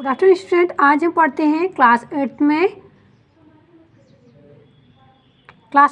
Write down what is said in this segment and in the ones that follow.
Good afternoon student. आज हम पढ़ते हैं क्लास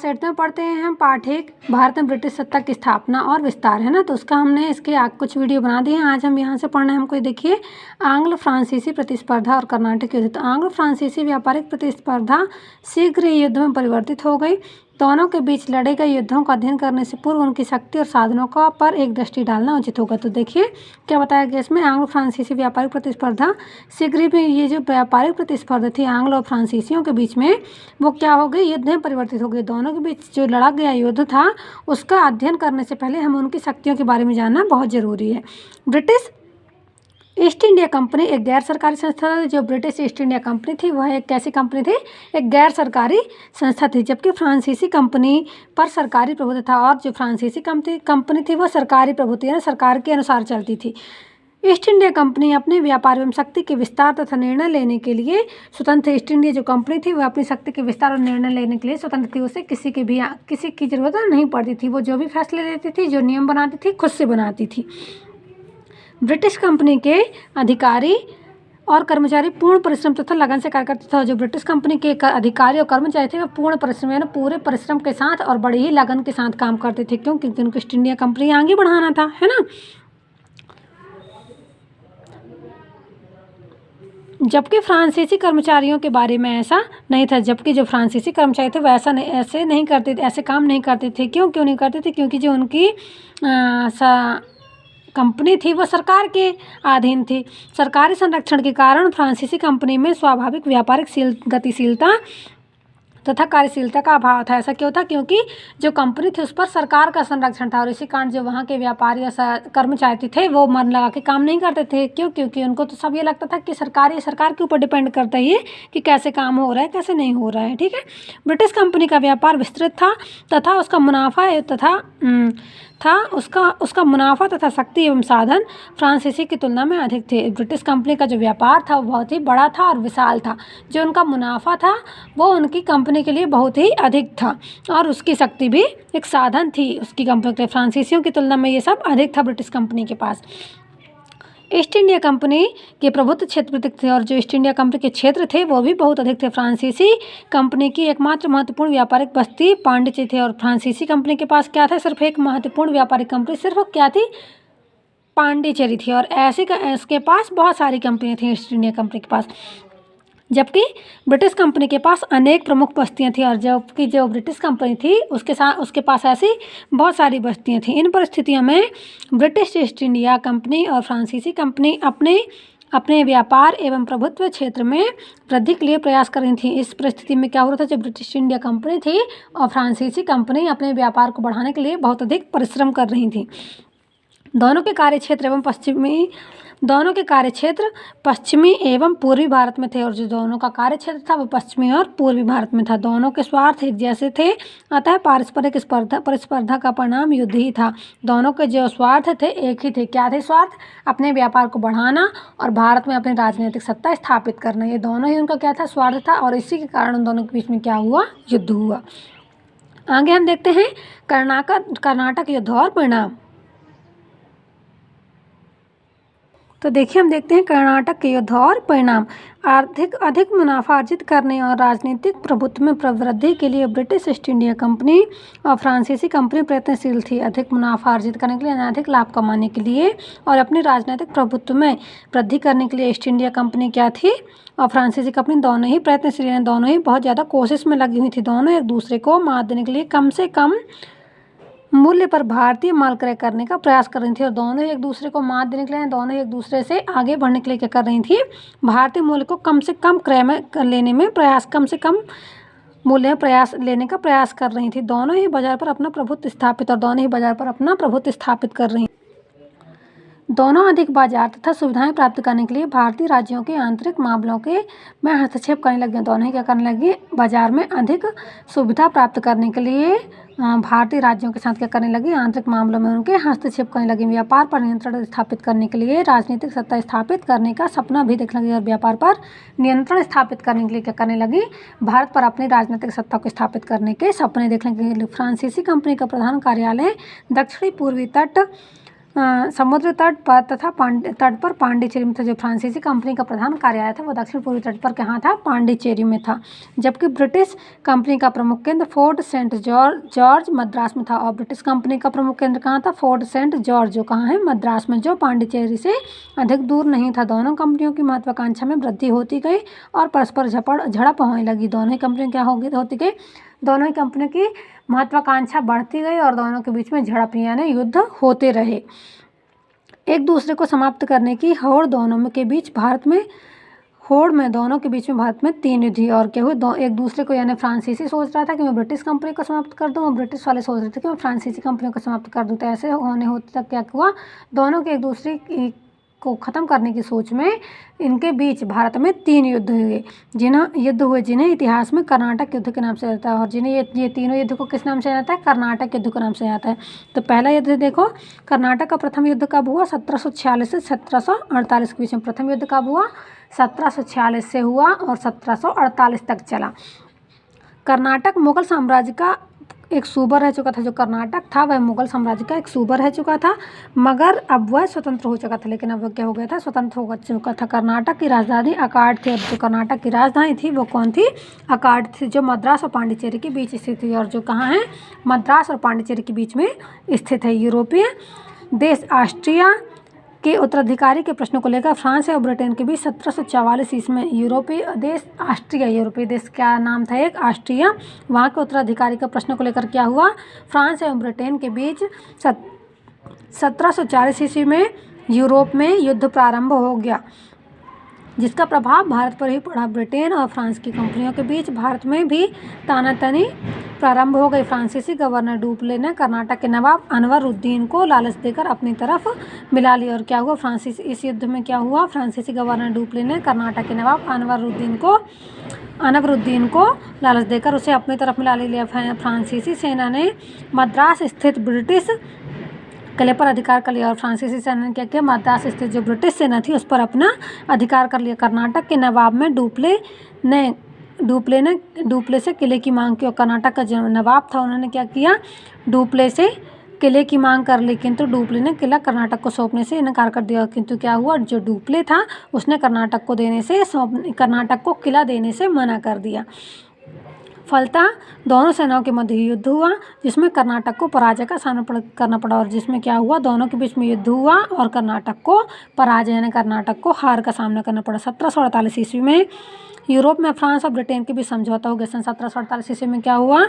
एट्थ में पढ़ते हैं हम पाठ 1 भारत में ब्रिटिश सत्ता की स्थापना और विस्तार, है ना। तो उसका हमने इसके कुछ वीडियो बना दिए हैं। आज हम यहाँ से पढ़ना है हमको। देखिए, आंग्ल फ्रांसीसी प्रतिस्पर्धा और कर्नाटक युद्ध। तो आंग्ल फ्रांसीसी व्यापारिक प्रतिस्पर्धा शीघ्र ही युद्ध में परिवर्तित हो गई। दोनों के बीच लड़े गए युद्धों का अध्ययन करने से पूर्व उनकी शक्ति और साधनों का पर एक दृष्टि डालना उचित होगा। तो देखिए क्या बताया गया इसमें, आंग्ल फ्रांसीसी व्यापारिक प्रतिस्पर्धा शीघ्र ही ये जो व्यापारिक प्रतिस्पर्धा थी आंग्ल और फ्रांसीसियों के बीच में, वो क्या हो गई, युद्ध में परिवर्तित हो गई। दोनों के बीच जो लड़ा गया युद्ध था उसका अध्ययन करने से पहले हमें उनकी शक्तियों के बारे में जानना बहुत ज़रूरी है। ब्रिटिश ईस्ट इंडिया कंपनी एक गैर सरकारी संस्था थी। जो ब्रिटिश ईस्ट इंडिया कंपनी थी वह एक कैसी कंपनी थी, एक गैर सरकारी संस्था थी। जबकि फ्रांसीसी कंपनी पर सरकारी प्रभुत्व था, और जो फ्रांसीसी कंपनी थी वह सरकारी प्रभुत्व यानी सरकार के अनुसार चलती थी। ईस्ट इंडिया कंपनी अपने व्यापार एवं शक्ति के विस्तार तथा निर्णय लेने के लिए स्वतंत्र। ईस्ट इंडिया जो कंपनी थी वह अपनी शक्ति के विस्तार और निर्णय लेने के लिए स्वतंत्र थी। उसे किसी की जरूरत नहीं पड़ती थी। वो जो भी फैसले लेती थी, जो नियम बनाती थी, खुद से बनाती थी। ब्रिटिश कंपनी के अधिकारी और कर्मचारी पूर्ण परिश्रम तथा लगन से कार्य करते थे। जो ब्रिटिश कंपनी के अधिकारी और कर्मचारी थे वे पूर्ण परिश्रम यानी पूरे परिश्रम के साथ और बड़ी ही लगन के साथ काम करते थे। क्यों? क्योंकि उनको ईस्ट इंडिया कंपनी आगे बढ़ाना था, है ना। जबकि फ्रांसीसी कर्मचारियों के बारे में ऐसा नहीं था। जबकि जो फ्रांसीसी कर्मचारी थे वह ऐसे नहीं करते थे, ऐसे काम नहीं करते थे। क्यों नहीं करते थे? क्योंकि जो उनकी कंपनी थी वो सरकार के अधीन थी। सरकारी संरक्षण के कारण फ्रांसीसी कंपनी में स्वाभाविक व्यापारिक गतिशीलता तथा कार्यशीलता का अभाव था। ऐसा क्यों था? क्योंकि जो कंपनी थी उस पर सरकार का संरक्षण था, और इसी कारण जो वहाँ के व्यापारी या कर्मचारी थे वो मन लगा के काम नहीं करते थे। क्यों? क्योंकि उनको तो सब ये लगता था कि सरकार के ऊपर डिपेंड करता है ये कि कैसे काम हो रहा है, कैसे नहीं हो रहा है। ठीक है। ब्रिटिश कंपनी का व्यापार विस्तृत था तथा उसका मुनाफा तथा शक्ति एवं साधन फ्रांसीसी की तुलना में अधिक थे। ब्रिटिश कंपनी का जो व्यापार था वो बहुत ही बड़ा था और विशाल था। जो उनका मुनाफा था वो उनकी कंपनी के लिए बहुत ही अधिक था, और उसकी शक्ति भी एक साधन थी उसकी कंपनी के। फ्रांसीसियों की तुलना में ये सब अधिक था ब्रिटिश कंपनी के पास। ईस्ट इंडिया कंपनी के प्रभुत्व क्षेत्र अधिक थे, और जो ईस्ट इंडिया कंपनी के क्षेत्र थे वो भी बहुत अधिक थे। फ्रांसीसी कंपनी की एकमात्र महत्वपूर्ण व्यापारिक बस्ती पांडिचेरी थी, और फ्रांसीसी कंपनी के पास क्या था? सिर्फ एक महत्वपूर्ण व्यापारिक कंपनी सिर्फ क्या थी? पांडिचेरी थी। और ऐसे इसके पास बहुत सारी कंपनियां थी ईस्ट इंडिया कंपनी के पास, जबकि ब्रिटिश कंपनी के पास अनेक प्रमुख बस्तियां थी। और जबकि जो ब्रिटिश कंपनी थी उसके पास ऐसी बहुत सारी बस्तियां थी। इन परिस्थितियों में ब्रिटिश ईस्ट इंडिया कंपनी और फ्रांसीसी कंपनी अपने व्यापार एवं प्रभुत्व क्षेत्र में वृद्धि के लिए प्रयास कर रही थी। इस परिस्थिति में क्या हो रहा था? जो ब्रिटिश इंडिया कंपनी थी और फ्रांसीसी कंपनी अपने व्यापार को बढ़ाने के लिए बहुत अधिक परिश्रम कर रही थी। दोनों के कार्यक्षेत्र पश्चिमी एवं पूर्वी भारत में थे, और जो दोनों का कार्यक्षेत्र था वो पश्चिमी और पूर्वी भारत में था। दोनों के स्वार्थ एक जैसे थे, अतः पारस्परिक प्रतिस्पर्धा का परिणाम युद्ध ही था। दोनों के जो स्वार्थ थे एक ही थे। क्या थे स्वार्थ? अपने व्यापार को बढ़ाना और भारत में अपनी राजनीतिक सत्ता स्थापित करना। ये दोनों ही उनका क्या था? स्वार्थ था, और इसी के कारण उन दोनों के बीच में क्या हुआ? युद्ध हुआ। आगे हम देखते हैं कर्नाटक युद्ध और परिणाम। तो देखिए हम देखते हैं कर्नाटक के युद्ध और परिणाम। अधिक मुनाफा अर्जित करने और राजनीतिक प्रभुत्व में वृद्धि के लिए ब्रिटिश ईस्ट इंडिया कंपनी और फ्रांसीसी कंपनी प्रयत्नशील थी। अधिक मुनाफा अर्जित करने के लिए, अधिक लाभ कमाने के लिए और अपने राजनीतिक प्रभुत्व में वृद्धि करने के लिए ईस्ट इंडिया कंपनी क्या थी और फ्रांसीसी कंपनी दोनों ही प्रयत्नशील हैं। दोनों ही बहुत ज़्यादा कोशिश में लगी हुई थी। दोनों एक दूसरे को मात देने के लिए कम से कम मूल्य पर भारतीय माल क्रय करने का प्रयास कर रही थी, और दोनों एक दूसरे को मात देने के लिए, दोनों एक दूसरे से आगे बढ़ने के लिए क्या कर रही थी? भारतीय मूल्य को कम से कम क्रय में लेने में प्रयास, कम से कम मूल्य में प्रयास लेने का प्रयास कर रही थी। दोनों ही बाजार पर अपना प्रभुत्व स्थापित कर रही। दोनों अधिक बाजार तथा सुविधाएं प्राप्त करने के लिए भारतीय राज्यों के आंतरिक मामलों में हस्तक्षेप करने लगे। दोनों ही क्या करने लगे? बाजार में अधिक सुविधा प्राप्त करने के लिए भारतीय राज्यों के साथ क्या करने लगी? आंतरिक मामलों में उनके हस्तक्षेप करने लगी। व्यापार पर नियंत्रण स्थापित करने के लिए राजनीतिक सत्ता स्थापित करने का सपना भी देखने लगी, और व्यापार पर नियंत्रण स्थापित करने के लिए क्या करने लगी? भारत पर अपनी राजनीतिक सत्ता को स्थापित करने के सपने देखने के लिए। फ्रांसीसी कंपनी का प्रधान कार्यालय दक्षिणी पूर्वी तट समुद्र तट पर तथा तट पर पांडिचेरी में था। जो फ्रांसीसी कंपनी का प्रधान कार्यालय था वो दक्षिण पूर्वी तट पर कहाँ था, पांडिचेरी में था। जबकि ब्रिटिश कंपनी का प्रमुख केंद्र फोर्ट सेंट जॉर्ज मद्रास में था। और ब्रिटिश कंपनी का प्रमुख केंद्र कहाँ था, फोर्ट सेंट जॉर्ज जो कहाँ है, मद्रास में, जो पांडिचेरी से अधिक दूर नहीं था। दोनों कंपनियों की महत्वाकांक्षा में वृद्धि होती गई और परस्पर झड़प होने लगी। दोनों ही कंपनियाँ क्या होती गई, दोनों ही कंपनियों की महत्वाकांक्षा बढ़ती गई और दोनों के बीच में झड़प यानी युद्ध होते रहे। एक दूसरे को समाप्त करने की होड़ दोनों के बीच भारत में दोनों के बीच में भारत में 3 युद्ध हुए। और क्या हुए, एक दूसरे को यानी फ्रांसीसी सोच रहा था कि मैं ब्रिटिश कंपनी को समाप्त कर दूं और ब्रिटिश वाले सोच रहे थे कि मैं फ्रांसीसी कंपनी को समाप्त कर दूं। तो ऐसे होते तक क्या हुआ, दोनों के एक दूसरे को ख़त्म करने की सोच में इनके बीच भारत में 3 युद्ध हुए, जिन्हें इतिहास में कर्नाटक युद्ध के नाम से जाता है। और जिन्हें ये तीनों युद्ध को किस नाम से जाता है, कर्नाटक युद्ध के नाम से जाता है। तो पहला युद्ध देखो, कर्नाटक का प्रथम युद्ध कब हुआ, 1746 से 1748 के बीच में। प्रथम युद्ध कब हुआ, 1746 से हुआ और 1748 तक चला। कर्नाटक मुगल साम्राज्य का एक सूबा रह चुका था। जो कर्नाटक था वह मुगल साम्राज्य का एक सूबा रह चुका था, मगर अब वह स्वतंत्र हो चुका था। लेकिन अब वह क्या हो गया था, स्वतंत्र हो चुका था। कर्नाटक की राजधानी अकाड थी। और जो कर्नाटक की राजधानी थी वो कौन थी, अकाड थी, जो मद्रास और पांडिचेरी के बीच स्थित थी। और जो कहाँ है, मद्रास और पांडिचेरी के बीच में स्थित है। यूरोपीय देश ऑस्ट्रिया के उत्तराधिकारी के प्रश्न को लेकर फ्रांस और ब्रिटेन के बीच 1744 ईस्वी में यूरोपीय देश ऑस्ट्रिया, यूरोपीय देश क्या नाम था, एक ऑस्ट्रिया, वहाँ के उत्तराधिकारी के प्रश्न को लेकर क्या हुआ, फ्रांस एवं ब्रिटेन के बीच 1740 ईस्वी में यूरोप में युद्ध प्रारंभ हो गया, जिसका प्रभाव भारत पर ही पड़ा। ब्रिटेन और फ्रांस की कंपनियों के बीच भारत में भी तानातनी प्रारंभ हो गई। फ्रांसीसी गवर्नर डुप्ले ने कर्नाटक के नवाब अनवरुद्दीन को लालच देकर अपनी तरफ मिला लिया। और क्या हुआ, इस युद्ध में क्या हुआ, फ्रांसीसी गवर्नर डुप्ले ने कर्नाटक के नवाब अनवरुद्दीन को लालच देकर उसे अपनी तरफ मिला लिया। फ्रांसीसी सेना ने मद्रास स्थित ब्रिटिश किले पर अधिकार कर लिया। और फ्रांसीसी सेना ने क्या किया, मद्रास स्थित जो ब्रिटिश सेना थी उस पर अपना अधिकार कर लिया। कर्नाटक के नवाब में डुप्ले से किले की मांग की। और कर्नाटक का जो नवाब था उन्होंने क्या किया, डुप्ले से किले की मांग कर ली, किंतु डुप्ले ने किला कर्नाटक को सौंपने से इनकार कर दिया। किंतु क्या हुआ, जो डुप्ले था उसने कर्नाटक को किला देने से मना कर दिया। फलतः दोनों सेनाओं के मध्य युद्ध हुआ, जिसमें कर्नाटक को पराजय का सामना करना पड़ा। और जिसमें क्या हुआ, दोनों के बीच में युद्ध हुआ और कर्नाटक को पराजय यानी कर्नाटक को हार का सामना करना पड़ा। 1748 ईस्वी में यूरोप में फ्रांस और ब्रिटेन के बीच समझौता हो गया। सन 1748 ईस्वी में क्या हुआ,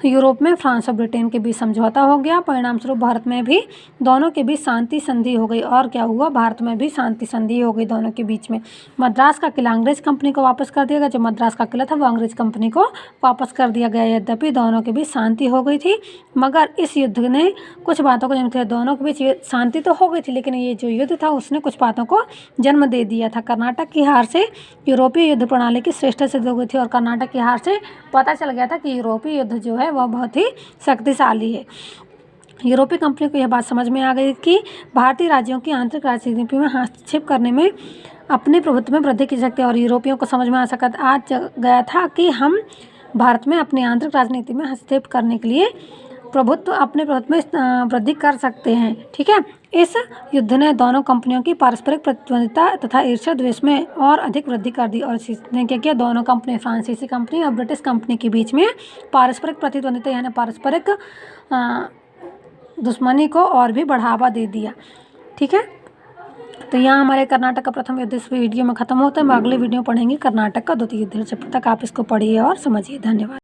यूरोप में फ्रांस और ब्रिटेन के बीच समझौता हो गया। परिणाम स्वरूप भारत में भी दोनों के बीच शांति संधि हो गई। और क्या हुआ, भारत में भी शांति संधि हो गई दोनों के बीच में। मद्रास का किला अंग्रेज कंपनी को वापस कर दिया गया। जो मद्रास का किला था वो अंग्रेज कंपनी को वापस कर दिया गया। यद्यपि दोनों के बीच शांति हो गई थी, मगर इस युद्ध ने कुछ बातों को जन्म दिया। दोनों के बीच शांति तो हो गई थी, लेकिन ये जो युद्ध था उसने कुछ बातों को जन्म दे दिया था। कर्नाटक की हार से यूरोपीय युद्ध प्रणाली की श्रेष्ठता सिद्ध हो गई थी। और कर्नाटक की हार से पता चल गया था कि यूरोपीय युद्ध जो है वह बहुत ही शक्तिशाली है। यूरोपीय कंपनी को यह बात समझ में आ गई कि भारतीय राज्यों की आंतरिक राजनीति में हस्तक्षेप करने में अपने प्रभुत्व में वृद्धि की सकते हैं। और यूरोपियों को समझ में आ गया था कि हम भारत में अपनी आंतरिक राजनीति में हस्तक्षेप करने के लिए अपने प्रभुत्व में वृद्धि कर सकते हैं। ठीक है, इस युद्ध ने दोनों कंपनियों की पारस्परिक प्रतिद्वंदिता तथा ईर्ष्या द्वेष में और अधिक वृद्धि कर दी। और इसने क्या किया, दोनों कंपनी, फ्रांसीसी कंपनी और ब्रिटिश कंपनी के बीच में पारस्परिक प्रतिद्वंदिता यानी पारस्परिक दुश्मनी को और भी बढ़ावा दे दिया। ठीक है, तो यहाँ हमारे कर्नाटक का प्रथम युद्ध इस वीडियो में खत्म होता है। हम अगले वीडियो में पढ़ेंगे कर्नाटक का द्वितीय युद्ध। जब तक आप इसको पढ़िए और समझिए। धन्यवाद।